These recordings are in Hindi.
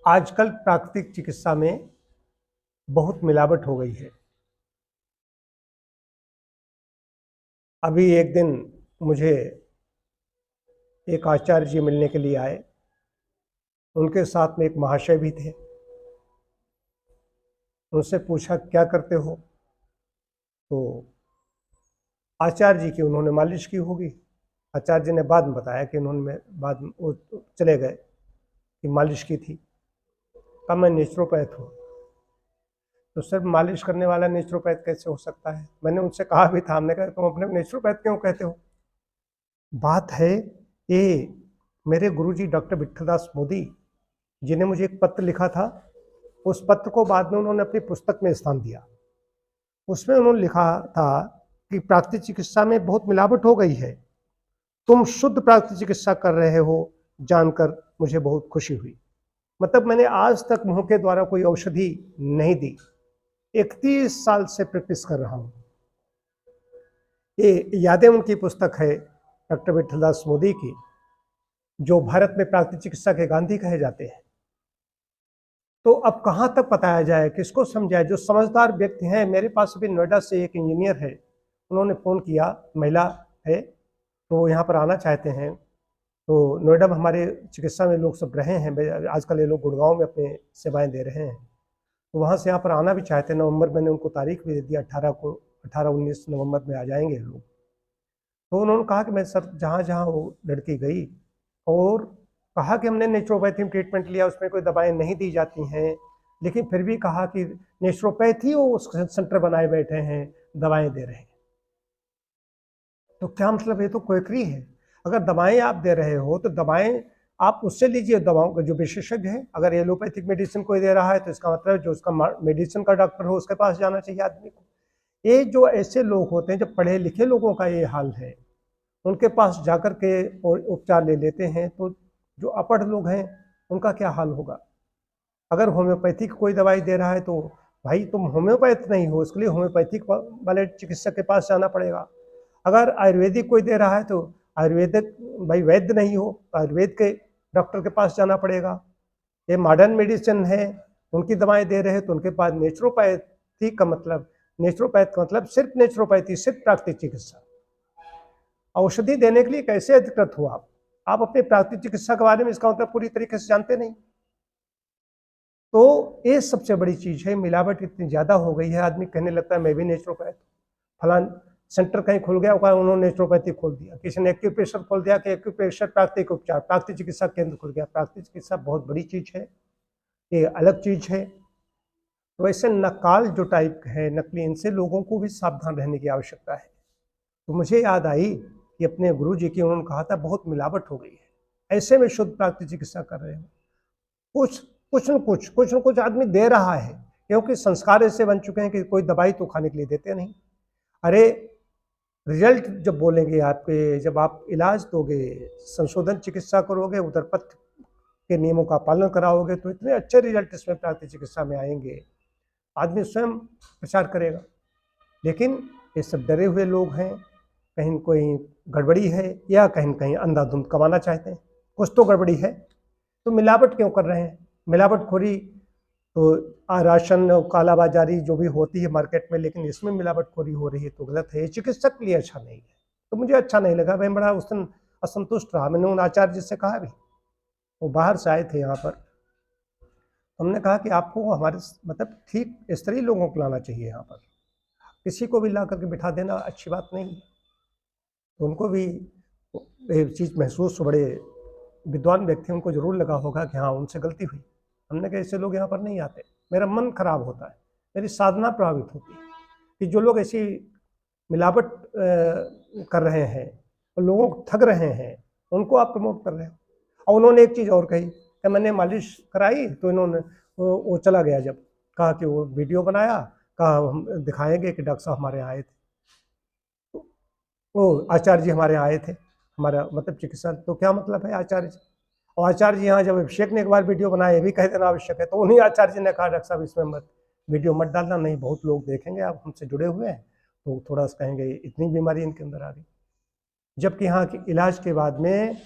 आजकल प्राकृतिक चिकित्सा में बहुत मिलावट हो गई है। अभी एक दिन मुझे एक आचार्य जी मिलने के लिए आए। उनके साथ में एक महाशय भी थे। उनसे पूछा क्या करते हो, तो आचार्य जी की उन्होंने मालिश की होगी। आचार्य जी ने बाद में बताया कि उन्होंने बाद में वो चले गए कि मालिश की थी। कहा मैं नेचुरोपैथ हूँ। तो सिर्फ मालिश करने वाला नेचुरोपैथ कैसे हो सकता है? मैंने उनसे कहा भी था, हमने कहा तुम अपने नेचुरोपैथ क्यों कहते हो? बात है ये मेरे गुरुजी डॉक्टर विट्ठलदास मोदी जिन्हें मुझे एक पत्र लिखा था, उस पत्र को बाद में उन्होंने अपनी पुस्तक में स्थान दिया। उसमें उन्होंने लिखा था कि प्राकृतिक चिकित्सा में बहुत मिलावट हो गई है। तुम शुद्ध प्राकृतिक चिकित्सा कर रहे हो जानकर मुझे बहुत खुशी हुई। मतलब मैंने आज तक मुंह के द्वारा कोई औषधि नहीं दी। 31 साल से प्रैक्टिस कर रहा हूँ। ये यादें उनकी पुस्तक है डॉक्टर विट्ठलदास मोदी की, जो भारत में प्राकृतिक चिकित्सा के गांधी कहे जाते हैं। तो अब कहाँ तक बताया जाए, किसको समझाए? जो समझदार व्यक्ति हैं, मेरे पास अभी नोएडा से एक इंजीनियर है, उन्होंने फ़ोन किया, महिला है, तो यहाँ पर आना चाहते हैं। तो नोएडा में हमारे चिकित्सा में लोग सब रहे हैं, आजकल ये लोग गुड़गांव में अपने सेवाएं दे रहे हैं, तो वहाँ से यहाँ पर आना भी चाहते हैं। नवंबर मैंने उनको तारीख भी दे दी, 18-19 नवंबर में आ जाएंगे लोग। तो उन्होंने कहा कि मैं सर जहाँ जहाँ वो लड़की गई और कहा कि हमने नेचुरोपैथी में ट्रीटमेंट लिया, उसमें कोई दवाएं नहीं दी जाती हैं, लेकिन फिर भी कहा कि नेचुरोपैथी वो उस सेंटर बनाए बैठे हैं, दवाएं दे रहे हैं। तो क्या मतलब? ये तो क्वेकरी है। अगर दवाएं आप दे रहे हो तो दवाएं आप उससे लीजिए, दवाओं का जो विशेषज्ञ है। अगर एलोपैथिक मेडिसिन कोई दे रहा है तो इसका मतलब जो उसका मेडिसिन का डॉक्टर हो उसके पास जाना चाहिए आदमी को। ये जो ऐसे लोग होते हैं, जो पढ़े लिखे लोगों का ये हाल है, उनके पास जाकर के और उपचार ले लेते हैं, तो जो अपढ़ लोग हैं उनका क्या हाल होगा? अगर होम्योपैथिक कोई दवाई दे रहा है तो भाई तुम होम्योपैथ नहीं हो, इसके लिए होम्योपैथिक वाले चिकित्सक के पास जाना पड़ेगा। अगर आयुर्वेदिक कोई दे रहा है तो आयुर्वेदिक भाई वैद्य नहीं हो तो आयुर्वेद के डॉक्टर के पास जाना पड़ेगा। ये मॉडर्न मेडिसिन है, उनकी दवाएं दे रहे हैं तो उनके पास नेचुरोपैथी का मतलब, नेचुरोपैथ का मतलब सिर्फ नेचुरोपैथी, सिर्फ प्राकृतिक चिकित्सा। औषधि देने के लिए कैसे अधिकृत हो आप अपने प्राकृतिक चिकित्सा के बारे में इसका मतलब पूरी तरीके से जानते नहीं। तो ये सबसे बड़ी चीज है, मिलावट इतनी ज्यादा हो गई है, आदमी कहने लगता है मैं भी नेचुरोपैथ। फलान सेंटर कहीं खुल गया, उन्होंने नेचुरोपैथी खोल दिया, किसी ने एक्यूप्रेशर खोल दिया कि एक्यूप्रेशर प्राकृतिक उपचार, प्राकृतिक चिकित्सा केंद्र खुल गया। प्राकृतिक चिकित्सा बहुत बड़ी चीज है, ये अलग चीज है। तो ऐसे नकाल जो टाइप है, नकली, इनसे लोगों को भी सावधान रहने की आवश्यकता है। तो मुझे याद आई कि अपने गुरु जी की, उन्होंने कहा था बहुत मिलावट हो गई है, ऐसे में शुद्ध प्राकृतिक चिकित्सा कर रहे हो। कुछ न कुछ आदमी दे रहा है, क्योंकि संस्कार ऐसे बन चुके हैं कि कोई दवाई तो खाने के लिए देते नहीं। अरे रिजल्ट जब बोलेंगे आपके, जब आप इलाज दोगे, संशोधन चिकित्सा करोगे, उदरपथ के नियमों का पालन कराओगे, तो इतने अच्छे रिजल्ट इसमें प्राकृतिक चिकित्सा में आएंगे, आदमी स्वयं प्रचार करेगा। लेकिन ये सब डरे हुए लोग हैं, कहीं कोई गड़बड़ी है या कहीं कहीं अंधाधुंध कमाना चाहते हैं, कुछ तो गड़बड़ी है। तो मिलावट क्यों कर रहे हैं? मिलावटखोरी तो राशन कालाबाजारी जो भी होती है मार्केट में, लेकिन इसमें मिलावटखोरी हो रही है तो गलत है। ये चिकित्सक के लिए अच्छा नहीं है। तो मुझे अच्छा नहीं लगा, मैं बड़ा उस दिन असंतुष्ट रहा। मैंने उन आचार्य जी से कहा भी, वो बाहर से आए थे यहाँ पर, हमने कहा कि आपको हमारे मतलब ठीक स्तरीय लोगों को लाना चाहिए यहाँ पर, किसी को भी ला करके बिठा देना अच्छी बात नहीं है। तो उनको भी एक चीज़ महसूस, बड़े विद्वान व्यक्ति, उनको जरूर लगा होगा कि हाँ उनसे गलती हुई। हमने कहा ऐसे लोग यहाँ पर नहीं आते, मेरा मन खराब होता है, मेरी साधना प्रभावित होती है कि जो लोग ऐसी मिलावट कर रहे हैं और लोगों को ठग रहे हैं, उनको आप प्रमोट कर रहे हो। और उन्होंने एक चीज़ और कही कि मैंने मालिश कराई तो इन्होंने वो चला गया, जब कहा कि वो वीडियो बनाया, कहा हम दिखाएंगे कि डॉक्टर साहब हमारे यहाँ आए थे, वो आचार्य जी हमारे यहाँ आए थे, हमारा मतलब चिकित्सा। तो क्या मतलब है आचार्य जी? और आचार्य जी यहाँ जब अभिषेक ने एक बार वीडियो बनाया, ये भी कह देना आवश्यक है। तो उन्हीं आचार्य जी ने कहा डॉक्टर साहब इसमें मत वीडियो मत डालना, नहीं बहुत लोग देखेंगे, आप हमसे जुड़े हुए हैं तो थोड़ा सा कहेंगे इतनी बीमारी इनके अंदर आ गई। जबकि यहाँ के इलाज के बाद में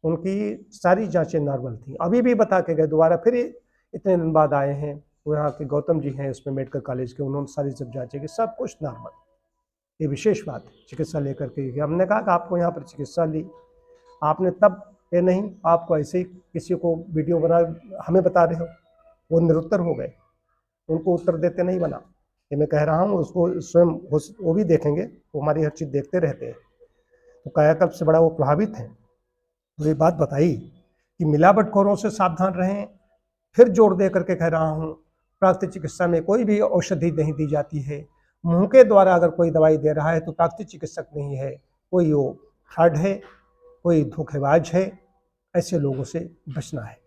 उनकी सारी जांचें नॉर्मल थी। अभी भी बता के गए दोबारा, फिर इतने दिन बाद आए हैं, वो यहाँ के गौतम जी हैं उसमें मेडिकल कॉलेज के, उन्होंने सारी सब जांचें कि सब कुछ नॉर्मल। ये विशेष बात है चिकित्सा लेकर के कि हमने कहा कि आपको यहाँ पर चिकित्सा ली, आपने तब ये नहीं, आपको ऐसे ही किसी को वीडियो बना हमें बता रहे हो। वो निरुत्तर हो गए, उनको उत्तर देते नहीं बना। ये मैं कह रहा हूँ, उसको स्वयं वो भी देखेंगे, वो हमारी हर चीज़ देखते रहते हैं। तो कायाकल्प से बड़ा वो प्रभावित हैं। तो ये बात बताई कि मिलावटखोरों से सावधान रहें। फिर जोर दे करके कह रहा हूँ, प्राकृतिक चिकित्सा में कोई भी औषधि नहीं दी जाती है। मुंह के द्वारा अगर कोई दवाई दे रहा है तो प्राकृतिक चिकित्सक नहीं है, कोई वो फ्रॉड है, कोई धोखेबाज है। ऐसे लोगों से बचना है।